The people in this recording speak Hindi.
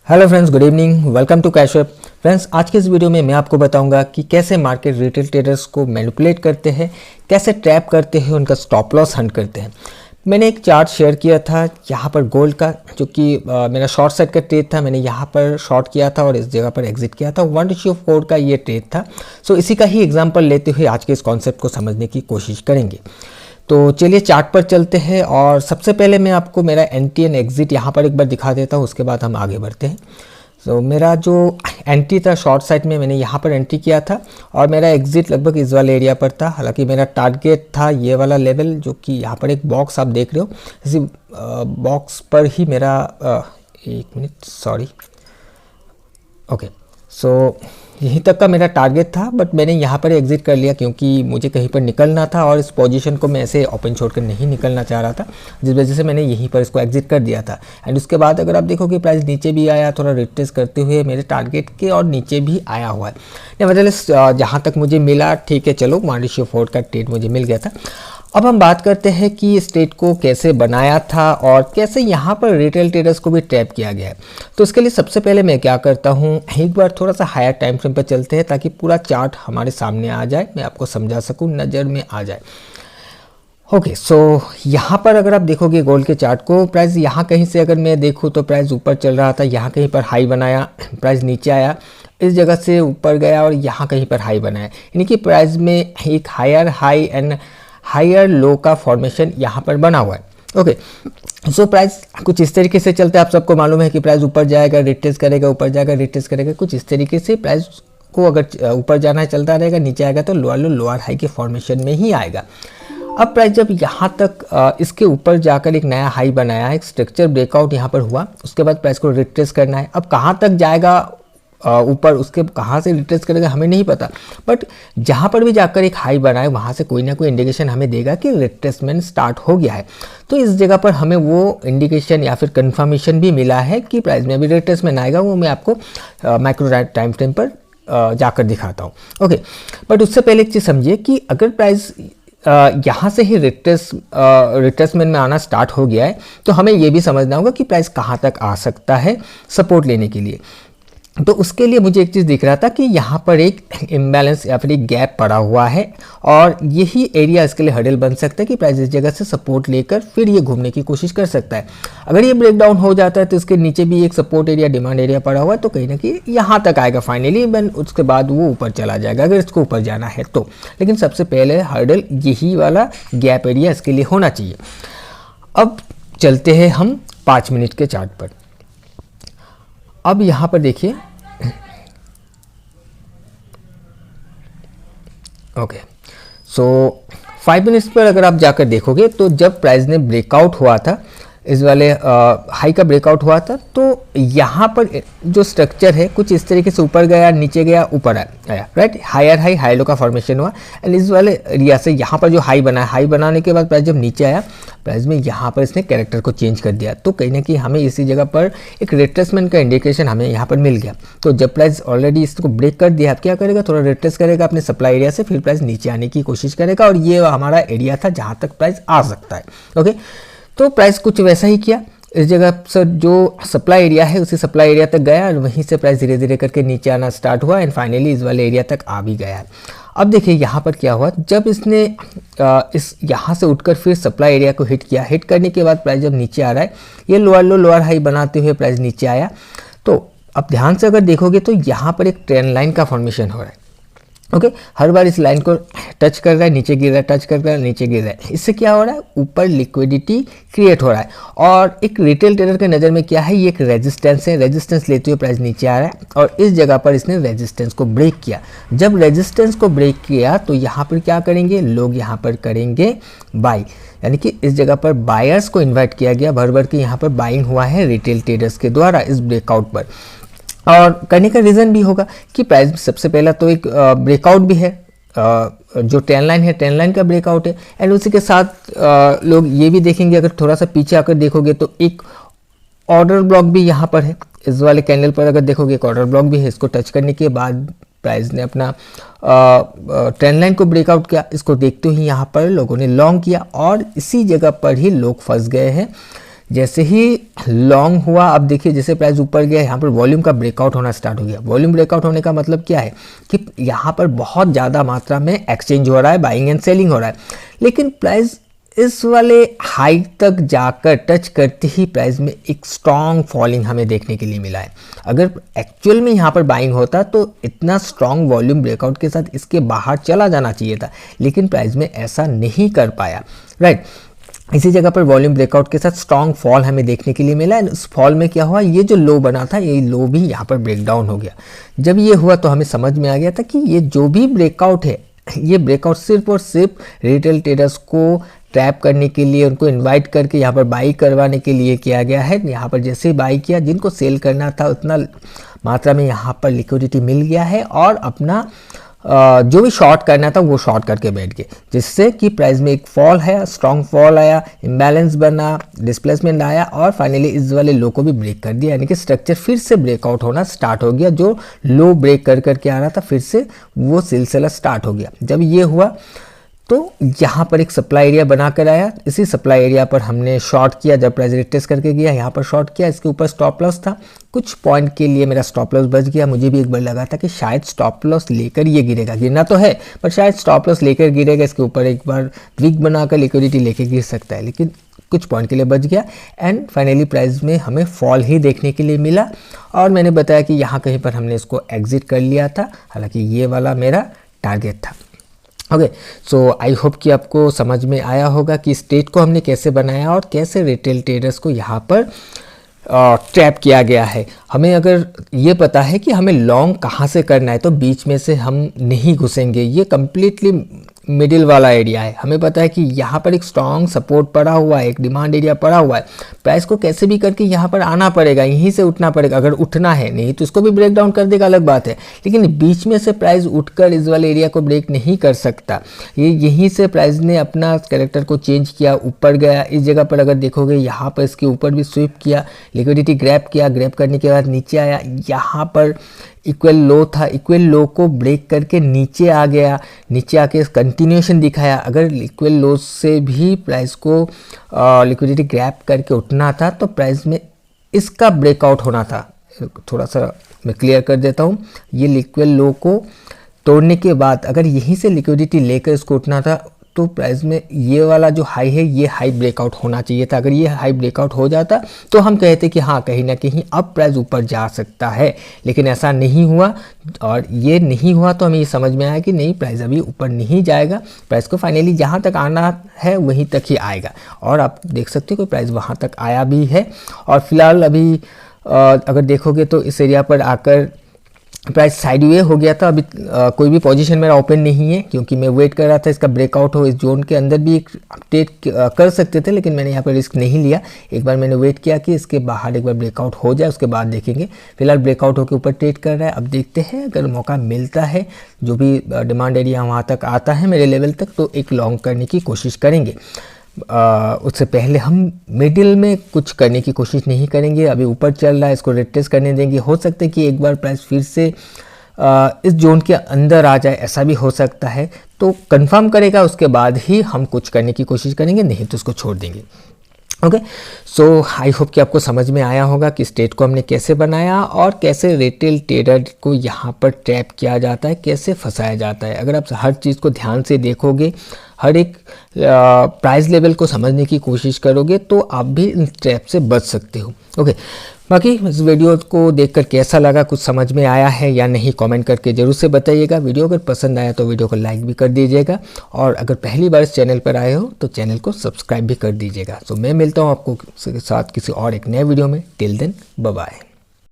Hello friends, good evening, welcome to Cash App. Friends, आज के इस वीडियो में मैं आपको बताऊंगा कि कैसे मार्केट रिटेल ट्रेडर्स को मैनिपुलेट करते हैं, कैसे ट्रैप करते हैं, उनका स्टॉप लॉस हंट करते हैं। मैंने एक चार्ट शेयर किया था यहाँ पर गोल्ड का, जो कि मेरा शॉर्ट साइड का ट्रेड था। मैंने यहाँ पर शॉर्ट किया था और इस जगह पर एग्जिट किया था। 1:4 का ये ट्रेड था। सो इसी का ही एग्जाम्पल लेते हुए आज के इस कॉन्सेप्ट को समझने की कोशिश करेंगे। तो चलिए चार्ट पर चलते हैं और सबसे पहले मैं आपको मेरा एंट्री एंड एग्जिट यहाँ पर एक बार दिखा देता हूँ, उसके बाद हम आगे बढ़ते हैं। तो मेरा जो एंट्री था शॉर्ट साइड में, मैंने यहाँ पर एंट्री किया था और मेरा एग्जिट लगभग इस वाले एरिया पर था। हालांकि मेरा टारगेट था ये वाला लेवल, जो कि यहाँ पर एक बॉक्स आप देख रहे हो, इसी बॉक्स पर ही मेरा एक मिनट, सॉरी, ओके, सो यहीं तक का मेरा टारगेट था। बट मैंने यहाँ पर एग्जिट कर लिया क्योंकि मुझे कहीं पर निकलना था और इस पोजीशन को मैं ऐसे ओपन छोड़कर नहीं निकलना चाह रहा था, जिस वजह से मैंने यहीं पर इसको एग्जिट कर दिया था। एंड उसके बाद अगर आप देखोगे प्राइस नीचे भी आया, थोड़ा रिट्रेस करते हुए मेरे टारगेट के और नीचे भी आया हुआ है। नेवरदलेस जहाँ तक मुझे मिला, ठीक है, चलो 1:4 का ट्रेड मुझे मिल गया था। अब हम बात करते हैं कि इस ट्रेड को कैसे बनाया था और कैसे यहाँ पर रिटेल ट्रेडर्स को भी ट्रैप किया गया है। तो इसके लिए सबसे पहले मैं क्या करता हूँ, एक बार थोड़ा सा हायर टाइम फ्रेम पर चलते हैं ताकि पूरा चार्ट हमारे सामने आ जाए, मैं आपको समझा सकूँ, नज़र में आ जाए। ओके, सो यहाँ पर अगर आप देखोगे गोल्ड के चार्ट को, प्राइस यहाँ कहीं से अगर मैं देखूँ तो प्राइस ऊपर चल रहा था, यहाँ कहीं पर हाई बनाया, प्राइस नीचे आया, इस जगह से ऊपर गया और यहाँ कहीं पर हाई बनाया। यानी कि प्राइस में एक higher high and higher low का फॉर्मेशन यहाँ पर बना हुआ है। ओके, सो प्राइस कुछ इस तरीके से चलता है। आप सबको मालूम है कि प्राइस ऊपर जाएगा, रिट्रेस करेगा, ऊपर जाएगा, रिट्रेस करेगा, कुछ इस तरीके से प्राइस को अगर ऊपर जाना है चलता रहेगा, नीचे आएगा तो लोअर लो लोअर हाई के फॉर्मेशन में ही आएगा। अब प्राइस जब यहाँ तक इसके ऊपर जाकर एक नया हाई बनाया है, एक स्ट्रक्चर ब्रेकआउट यहाँ पर हुआ, उसके बाद प्राइस को रिट्रेस करना है। अब कहाँ तक जाएगा ऊपर, उसके कहाँ से रिट्रेस करेगा हमें नहीं पता, बट जहाँ पर भी जाकर एक हाई बनाए वहाँ से कोई ना कोई इंडिकेशन हमें देगा कि रिट्रेसमेंट स्टार्ट हो गया है। तो इस जगह पर हमें वो इंडिकेशन या फिर कंफर्मेशन भी मिला है कि प्राइस में भी रिट्रेसमेंट आएगा। वो मैं आपको माइक्रो टाइम फ्रेम पर जाकर दिखाता हूँ। ओके, बट उससे पहले एक चीज़ समझिए कि अगर प्राइस यहाँ से ही रिट्रेसमेंट में आना स्टार्ट हो गया है तो हमें ये भी समझना होगा कि प्राइस कहाँ तक आ सकता है सपोर्ट लेने के लिए। तो उसके लिए मुझे एक चीज़ दिख रहा था कि यहाँ पर एक इम्बैलेंस या फिर एक गैप पड़ा हुआ है और यही एरिया इसके लिए हर्डल बन सकता है कि प्राइस इस जगह से सपोर्ट लेकर फिर ये घूमने की कोशिश कर सकता है। अगर ये ब्रेक डाउन हो जाता है तो इसके नीचे भी एक सपोर्ट एरिया, डिमांड एरिया पड़ा हुआ है, तो कहीं ना कहीं यहाँ तक आएगा फाइनली, बन उसके बाद वो ऊपर चला जाएगा अगर इसको ऊपर जाना है तो। लेकिन सबसे पहले हर्डल यही वाला गैप एरिया इसके लिए होना चाहिए। अब चलते हैं हम 5 मिनट के चार्ट पर। अब यहाँ पर देखिए, ओके, सो 5 मिनट्स पर अगर आप जाकर देखोगे तो जब प्राइस ने ब्रेकआउट हुआ था, इस वाले हाई का ब्रेकआउट हुआ था, तो यहाँ पर जो स्ट्रक्चर है कुछ इस तरीके से ऊपर गया, नीचे गया, ऊपर आया, right, higher high high low का फॉर्मेशन हुआ। एंड इस वाले एरिया से यहाँ पर जो हाई बना, हाई बनाने के बाद प्राइस जब नीचे आया, प्राइस में यहाँ पर इसने कैरेक्टर को चेंज कर दिया। तो कहीं ना कहीं हमें इसी जगह पर एक रिट्रेसमेंट का इंडिकेशन हमें यहाँ पर मिल गया। तो जब प्राइस ऑलरेडी इसको ब्रेक कर दिया, अब क्या करेगा, थोड़ा रिट्रेस करेगा अपने सप्लाई एरिया से, फिर प्राइस नीचे आने की कोशिश करेगा और ये हमारा एरिया था जहाँ तक प्राइस आ सकता है। ओके, तो प्राइस कुछ वैसा ही किया, इस जगह पर जो सप्लाई एरिया है उसी सप्लाई एरिया तक गया और वहीं से प्राइस धीरे धीरे करके नीचे आना स्टार्ट हुआ एंड फाइनली इस वाले एरिया तक आ भी गया है। अब देखिए यहाँ पर क्या हुआ, जब इसने इस यहाँ से उठकर फिर सप्लाई एरिया को हिट किया, हिट करने के बाद प्राइस जब नीचे आ रहा है, ये लोअर लो लोअर हाई बनाते हुए प्राइस नीचे आया। तो अब ध्यान से अगर देखोगे तो यहाँ पर एक ट्रेंड लाइन का फॉर्मेशन हो रहा है। ओके, हर बार इस लाइन को टच कर रहा है, नीचे गिर रहा है, टच कर रहा है, नीचे गिर रहा है। इससे क्या हो रहा है, ऊपर लिक्विडिटी क्रिएट हो रहा है और एक रिटेल ट्रेडर के नज़र में क्या है, ये एक रेजिस्टेंस है, रेजिस्टेंस लेते हुए प्राइस नीचे आ रहा है और इस जगह पर इसने रेजिस्टेंस को ब्रेक किया। जब रेजिस्टेंस को ब्रेक किया तो यहाँ पर क्या करेंगे लोग, यहाँ पर करेंगे बाई, यानी कि इस जगह पर बायर्स को इन्वाइट किया गया, भर भर के यहाँ पर बाइंग हुआ है रिटेल ट्रेडर्स के द्वारा इस ब्रेकआउट पर। और करने का रीज़न भी होगा कि प्राइस सबसे पहला तो एक ब्रेकआउट भी है, जो ट्रेंड लाइन है, ट्रेंड लाइन का ब्रेकआउट है एंड उसी के साथ लोग ये भी देखेंगे, अगर थोड़ा सा पीछे आकर देखोगे तो एक ऑर्डर ब्लॉक भी यहाँ पर है, इस वाले कैंडल पर अगर देखोगे एक ऑर्डर ब्लॉक भी है। इसको टच करने के बाद प्राइस ने अपना ट्रेंड लाइन को ब्रेकआउट किया, इसको देखते ही यहाँ पर लोगों ने लॉन्ग किया और इसी जगह पर ही लोग फंस गए हैं जैसे ही लॉन्ग हुआ, अब देखिए जैसे प्राइस ऊपर गया, यहाँ पर वॉल्यूम का ब्रेकआउट होना स्टार्ट हो गया। वॉल्यूम ब्रेकआउट होने का मतलब क्या है कि यहाँ पर बहुत ज़्यादा मात्रा में एक्सचेंज हो रहा है, बाइंग एंड सेलिंग हो रहा है, लेकिन प्राइस इस वाले हाई तक जाकर टच करते ही प्राइस में एक स्ट्रॉन्ग फॉलिंग हमें देखने के लिए मिला है। अगर एक्चुअल में यहाँ पर बाइंग होता तो इतना स्ट्रॉन्ग वॉल्यूम ब्रेकआउट के साथ इसके बाहर चला जाना चाहिए था, लेकिन प्राइस में ऐसा नहीं कर पाया, राइट। इसी जगह पर वॉल्यूम ब्रेकआउट के साथ स्ट्रॉन्ग फॉल हमें देखने के लिए मिला है। उस फॉल में क्या हुआ, ये जो लो बना था ये लो भी यहाँ पर ब्रेकडाउन हो गया। जब ये हुआ तो हमें समझ में आ गया था कि ये जो भी ब्रेकआउट है, ये ब्रेकआउट सिर्फ और सिर्फ रिटेल ट्रेडर्स को ट्रैप करने के लिए, उनको इनवाइट करके यहाँ पर बाई करवाने के लिए किया गया है। यहाँ पर जैसे ही बाई किया, जिनको सेल करना था उतना मात्रा में यहाँ पर लिक्विडिटी मिल गया है और अपना जो भी शॉर्ट करना था वो शॉर्ट करके बैठ गए, जिससे कि प्राइस में एक फॉल है, स्ट्रॉन्ग फॉल आया, इम्बैलेंस बना, डिस्प्लेसमेंट आया और फाइनली इस वाले लो को भी ब्रेक कर दिया, यानी कि स्ट्रक्चर फिर से ब्रेकआउट होना स्टार्ट हो गया। जो लो ब्रेक कर करके आ रहा था फिर से वो सिलसिला स्टार्ट हो गया। जब ये हुआ तो यहाँ पर एक सप्लाई एरिया बनाकर आया, इसी सप्लाई एरिया पर हमने शॉर्ट किया। जब प्राइस रिटेस्ट करके गया यहाँ पर शॉर्ट किया, इसके ऊपर स्टॉप लॉस था, कुछ पॉइंट के लिए मेरा स्टॉप लॉस बच गया। मुझे भी एक बार लगा था कि शायद स्टॉप लॉस लेकर ये गिरेगा, गिरना तो है पर शायद स्टॉप लॉस लेकर गिरेगा, इसके ऊपर एक बार विक बनाकर लिक्विडिटी लेकर गिर सकता है, लेकिन कुछ पॉइंट के लिए बच गया एंड फाइनली प्राइस में हमें फॉल ही देखने के लिए मिला। और मैंने बताया कि यहाँ कहीं पर हमने इसको एग्जिट कर लिया था, हालांकि ये वाला मेरा टारगेट था। ओके, सो आई होप कि आपको समझ में आया होगा कि स्टेट को हमने कैसे बनाया और कैसे रिटेल ट्रेडर्स को यहाँ पर ट्रैप किया गया है। हमें अगर ये पता है कि हमें लॉन्ग कहाँ से करना है तो बीच में से हम नहीं घुसेंगे, ये कम्प्लीटली मिडिल वाला एरिया है। हमें पता है कि यहाँ पर एक स्ट्रॉन्ग सपोर्ट पड़ा हुआ है, एक डिमांड एरिया पड़ा हुआ है, प्राइस को कैसे भी करके यहाँ पर आना पड़ेगा, यहीं से उठना पड़ेगा अगर उठना है, नहीं तो इसको भी ब्रेक डाउन कर देगा, अलग बात है, लेकिन बीच में से प्राइस उठकर इस वाले एरिया को ब्रेक नहीं कर सकता। ये यहीं से प्राइस ने अपना कैरेक्टर को चेंज किया, ऊपर गया। इस जगह पर अगर देखोगे यहाँ पर इसके ऊपर भी स्वीप किया, लिक्विडिटी ग्रैब किया, ग्रैब करने के बाद नीचे आया, यहाँ पर इक्वल लो था, इक्वल लो को ब्रेक करके नीचे आ गया, नीचे आके कंटिन्यूएशन दिखाया। अगर इक्वल लो से भी प्राइस को लिक्विडिटी ग्रैब करके उठना था तो प्राइस में इसका ब्रेकआउट होना था। थोड़ा सा मैं क्लियर कर देता हूँ, ये इक्वल लो को तोड़ने के बाद अगर यहीं से लिक्विडिटी लेकर इसको उठना था तो प्राइस में ये वाला जो हाई है ये हाई ब्रेकआउट होना चाहिए था। अगर ये हाई ब्रेकआउट हो जाता तो हम कहते कि हाँ कहीं ना कहीं अब प्राइस ऊपर जा सकता है, लेकिन ऐसा नहीं हुआ। और ये नहीं हुआ तो हमें ये समझ में आया कि नहीं, प्राइस अभी ऊपर नहीं जाएगा, प्राइस को फाइनली जहाँ तक आना है वहीं तक ही आएगा। और आप देख सकते हो कि प्राइस वहाँ तक आया भी है। और फिलहाल अभी अगर देखोगे तो इस एरिया पर आकर प्राइस साइडवे हो गया था। अभी कोई भी पोजीशन मेरा ओपन नहीं है क्योंकि मैं वेट कर रहा था इसका ब्रेकआउट हो। इस जोन के अंदर भी एक अपडेट कर सकते थे, लेकिन मैंने यहाँ पर रिस्क नहीं लिया। एक बार मैंने वेट किया कि इसके बाहर एक बार ब्रेकआउट हो जाए, उसके बाद देखेंगे। फिलहाल ब्रेकआउट होकर ऊपर ट्रेड कर रहा है। अब देखते हैं अगर मौका मिलता है, जो भी डिमांड एरिया वहाँ तक आता है मेरे लेवल तक, तो एक लॉन्ग करने की कोशिश करेंगे। उससे पहले हम मिडिल में कुछ करने की कोशिश नहीं करेंगे। अभी ऊपर चल रहा है, इसको रिटेस्ट करने देंगे। हो सकता है कि एक बार प्राइस फिर से इस जोन के अंदर आ जाए, ऐसा भी हो सकता है। तो कंफर्म करेगा उसके बाद ही हम कुछ करने की कोशिश करेंगे, नहीं तो उसको छोड़ देंगे। ओके, सो आई होप कि आपको समझ में आया होगा कि स्टेट को हमने कैसे बनाया और कैसे रिटेल ट्रेडर को यहाँ पर ट्रैप किया जाता है, कैसे फंसाया जाता है। अगर आप हर चीज़ को ध्यान से देखोगे, हर एक प्राइस लेवल को समझने की कोशिश करोगे तो आप भी इन ट्रैप से बच सकते हो। ओके, बाकी इस वीडियो को देखकर कैसा लगा, कुछ समझ में आया है या नहीं, कमेंट करके ज़रूर से बताइएगा। वीडियो अगर पसंद आया तो वीडियो को लाइक भी कर दीजिएगा और अगर पहली बार इस चैनल पर आए हो तो चैनल को सब्सक्राइब भी कर दीजिएगा। सो मैं मिलता हूँ आपको साथ किसी और एक नए वीडियो में। Till then bye bye.